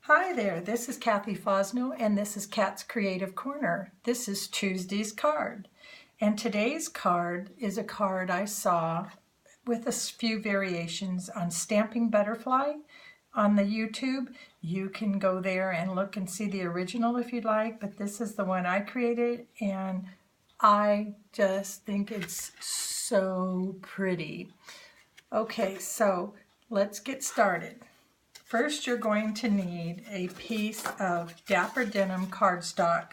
Hi there, this is Kathy Fosno and this is Kat's Creative Corner. This is Tuesday's card. And today's card is a card I saw with a few variations on Stamping Butterfly on the YouTube. You can go there and look and see the original if you'd like, but this is the one I created and I just think it's so pretty. Okay, so let's get started. First, you're going to need a piece of Dapper Denim cardstock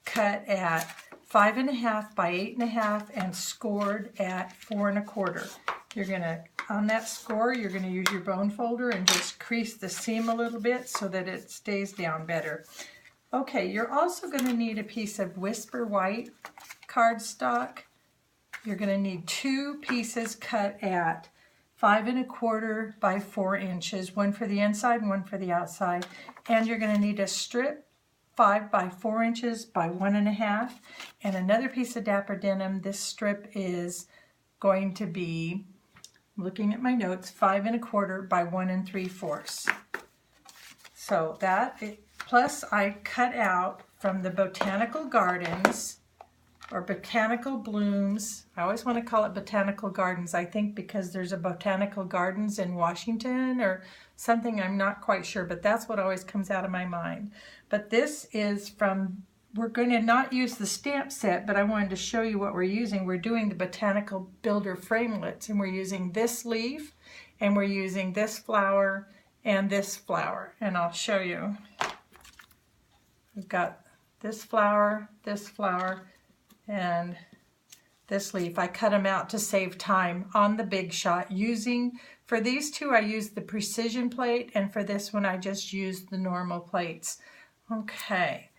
cut at 5.5 by 8.5 and scored at 4 1/4. You're gonna, on that score, you're gonna use your bone folder and just crease the seam a little bit so that it stays down better. Okay, you're also gonna need a piece of Whisper White cardstock. You're gonna need 2 pieces cut at 5 1/4 by 4 inches, one for the inside and one for the outside. And you're going to need a strip 5 by 4 inches by 1.5 and another piece of Dapper Denim. This strip is going to be, looking at my notes, 5 1/4 by 1 3/4. So that, plus I cut out from the Botanical Gardens or Botanical Blooms. I always want to call it Botanical Gardens, I think because there's a Botanical Gardens in Washington or something, I'm not quite sure, but that's what always comes out of my mind. But this is from, we're going to not use the stamp set, but I wanted to show you what we're using. We're doing the Botanical Builder Framelits, and we're using this leaf, and we're using this flower, and this flower, and I'll show you. We've got this flower, and this leaf. I cut them out to save time on the Big Shot. For these two I used the precision plate, and for this one I just used the normal plates. Okay.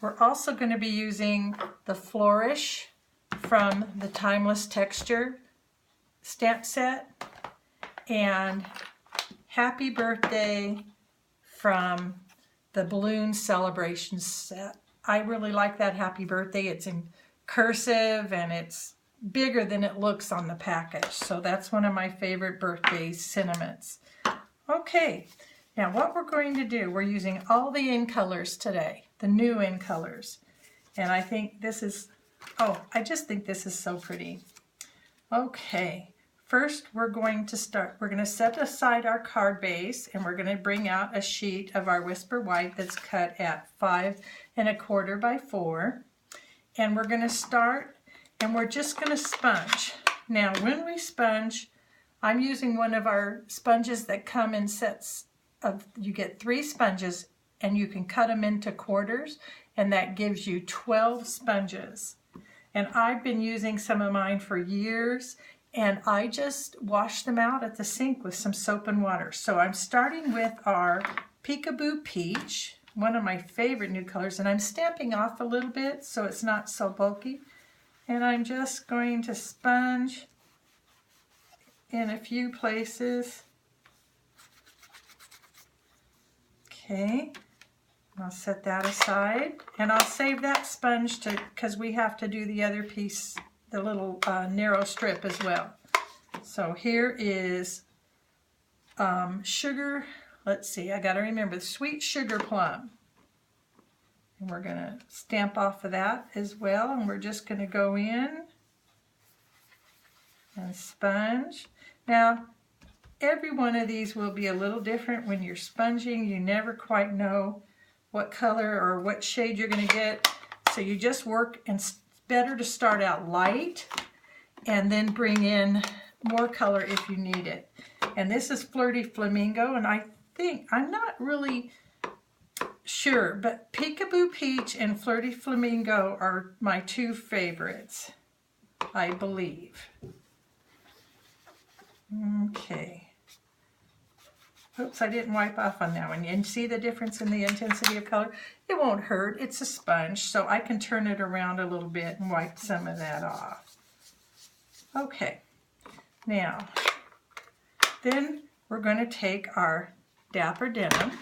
We're also going to be using the Flourish from the Timeless Texture stamp set and Happy Birthday from the Balloon Celebration set. I really like that Happy Birthday. It's in cursive and it's bigger than it looks on the package. So that's one of my favorite birthday sentiments. Okay, now what we're going to do, we're using all the in colors today, the new in colors. And I think this is, I just think this is so pretty. Okay, first we're going to set aside our card base and we're going to bring out a sheet of our Whisper White that's cut at 5 1/4 by 4. And we're going to start and we're just going to sponge. Now when we sponge, I'm using one of our sponges that come in sets of, you get 3 sponges and you can cut them into quarters and that gives you 12 sponges. And I've been using some of mine for years and I just wash them out at the sink with some soap and water. So I'm starting with our Peekaboo Peach, one of my favorite new colors, and I'm stamping off a little bit so it's not so bulky. And I'm just going to sponge in a few places. Okay, I'll set that aside and I'll save that sponge because we have to do the other piece, the little narrow strip as well. So here is sugar, let's see, I got to remember, Sweet Sugar Plum. And we're going to stamp off of that as well. And we're just going to go in and sponge. Now, every one of these will be a little different when you're sponging. You never quite know what color or what shade you're going to get. So you just work, and it's better to start out light and then bring in more color if you need it. And this is Flirty Flamingo, and I think, I'm not really sure, but Peekaboo Peach and Flirty Flamingo are my 2 favorites, I believe. Okay. Oops, I didn't wipe off on that one. And see the difference in the intensity of color? It won't hurt. It's a sponge, so I can turn it around a little bit and wipe some of that off. Okay. Now, then we're going to take our Dapper Denim.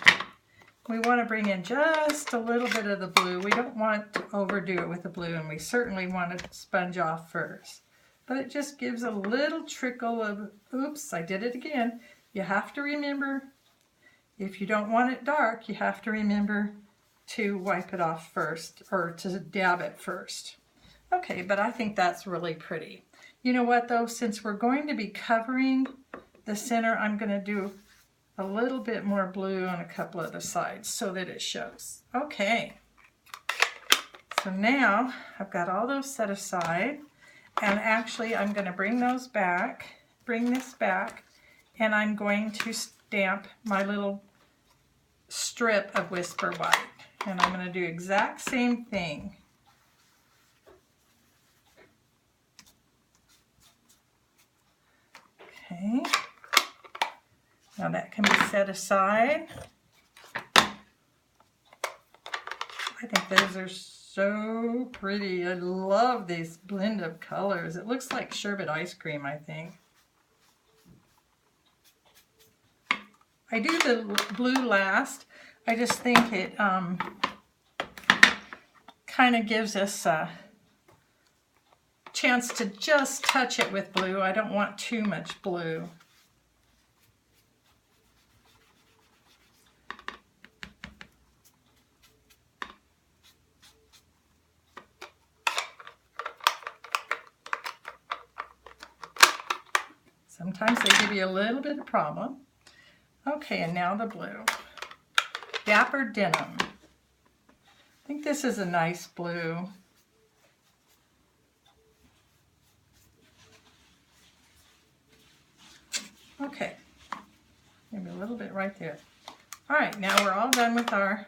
We want to bring in just a little bit of the blue. We don't want to overdo it with the blue, and we certainly want to sponge off first. But it just gives a little trickle of, oops, I did it again. You have to remember, If you don't want it dark, you have to remember to wipe it off first, or to dab it first. Okay, but I think that's really pretty. You know what though, since we're going to be covering the center, I'm going to do a little bit more blue on a couple of the sides so that it shows. Okay, so now I've got all those set aside, and actually I'm going to bring this back, and I'm going to stamp my little strip of Whisper White. And I'm going to do exact same thing. Okay. Now that can be set aside. I think those are so pretty. I love this blend of colors. It looks like sherbet ice cream, I think. I do the blue last. I just think it kind of gives us a chance to just touch it with blue. I don't want too much blue. Sometimes they give you a little bit of problem. Okay, and now the blue. Dapper Denim. I think this is a nice blue. Okay, maybe a little bit right there. All right, now we're all done with our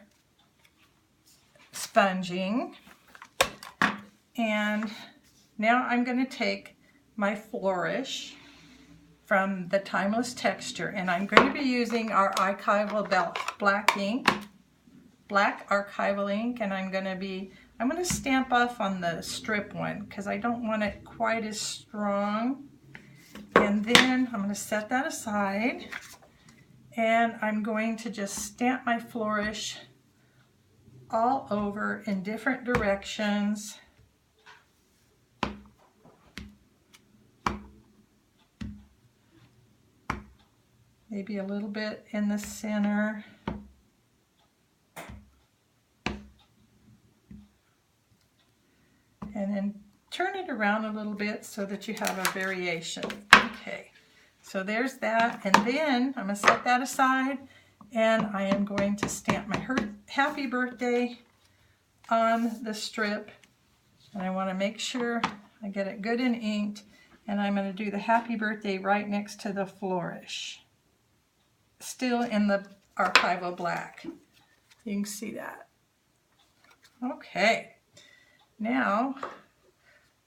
sponging. And now I'm going to take my Flourish from the Timeless Texture, and I'm going to be using our archival black archival ink, and I'm going to stamp off on the strip one because I don't want it quite as strong. And then I'm going to set that aside, and I'm going to just stamp my Flourish all over in different directions. Maybe a little bit in the center. And then turn it around a little bit so that you have a variation. Okay, so there's that. And then I'm going to set that aside, and I am going to stamp my Happy Birthday on the strip. And I want to make sure I get it good and inked. And I'm going to do the Happy Birthday right next to the Flourish. Still in the archival black. You can see that. Okay, now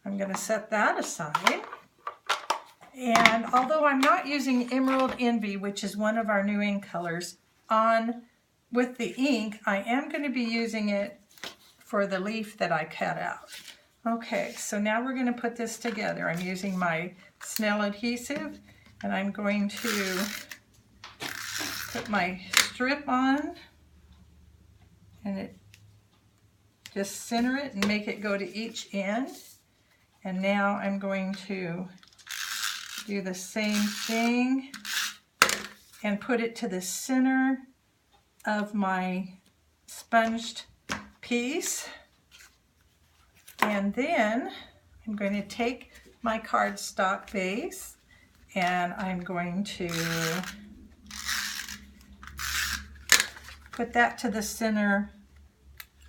I'm going to set that aside. And although I'm not using Emerald Envy, which is one of our new ink colors, on with the ink, I am going to be using it for the leaf that I cut out. Okay, so now we're going to put this together. I'm using my Snell adhesive, and I'm going to put my strip on, and just center it and make it go to each end. And now I'm going to do the same thing and put it to the center of my sponged piece. And then I'm going to take my cardstock base, and I'm going to put that to the center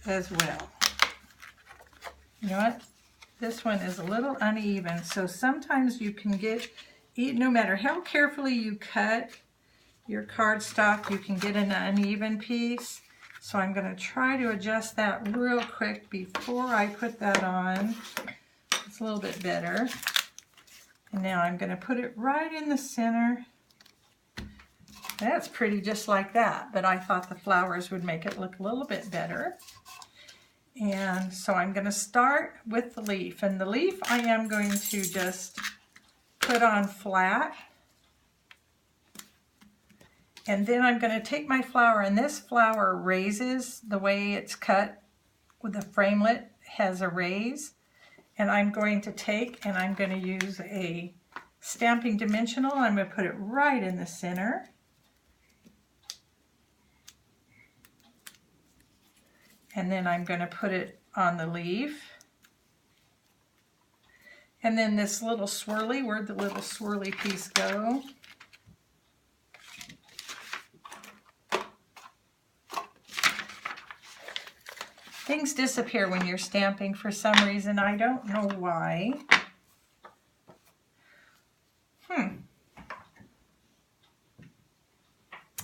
as well. You know what? This one is a little uneven, so sometimes you can get, no matter how carefully you cut your cardstock, you can get an uneven piece. So I'm going to try to adjust that real quick before I put that on. It's a little bit better. And now I'm going to put it right in the center. That's pretty just like that, but I thought the flowers would make it look a little bit better. And so I'm going to start with the leaf. And the leaf I am going to just put on flat. And then I'm going to take my flower, and this flower raises the way it's cut with the framelit, has a raise. And I'm going to take, and I'm going to use a Stamping Dimensional. I'm going to put it right in the center. And then I'm going to put it on the leaf. And then this little swirly, where'd the little swirly piece go? Things disappear when you're stamping for some reason. I don't know why.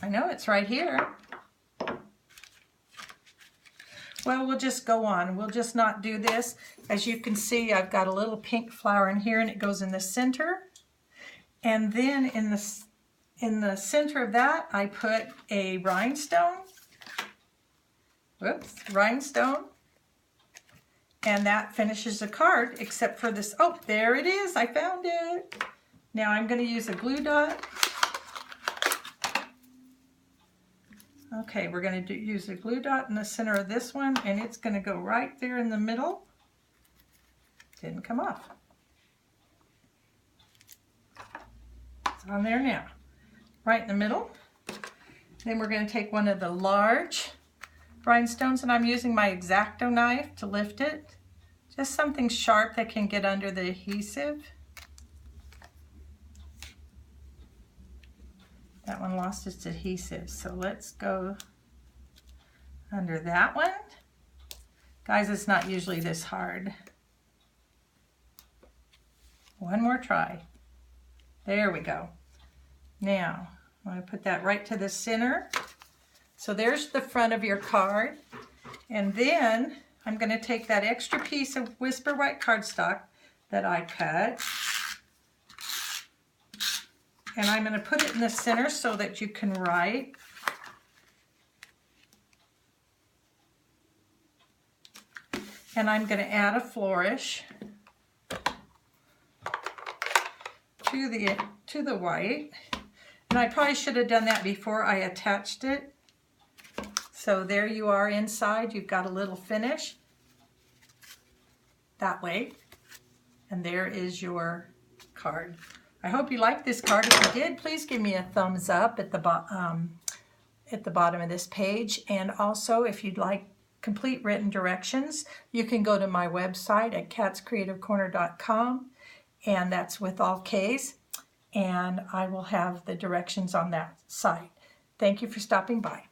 I know it's right here. Well, we'll just go on. We'll just not do this. As you can see, I've got a little pink flower in here and it goes in the center. And then in the center of that, I put a rhinestone. Whoops, rhinestone. And that finishes the card, except for this. Oh, there it is. I found it. Now I'm going to use a glue dot. Okay, we're going to use a glue dot in the center of this one, and it's going to go right there in the middle. Didn't come off. It's on there now. Right in the middle. Then we're going to take one of the large rhinestones, and I'm using my X-Acto knife to lift it. Just something sharp that can get under the adhesive. That one lost its adhesive, so let's go under that one. Guys, it's not usually this hard. One more try. There we go. Now, I'm going to put that right to the center. So there's the front of your card. And then I'm going to take that extra piece of Whisper White cardstock that I cut. And I'm going to put it in the center so that you can write. And I'm going to add a flourish to the white. And I probably should have done that before I attached it. So there you are inside. You've got a little finish that way. And there is your card. I hope you liked this card. If you did, please give me a thumbs up at the bottom of this page. And also, if you'd like complete written directions, you can go to my website at katscreativecorner.com, and that's with all K's, and I will have the directions on that site. Thank you for stopping by.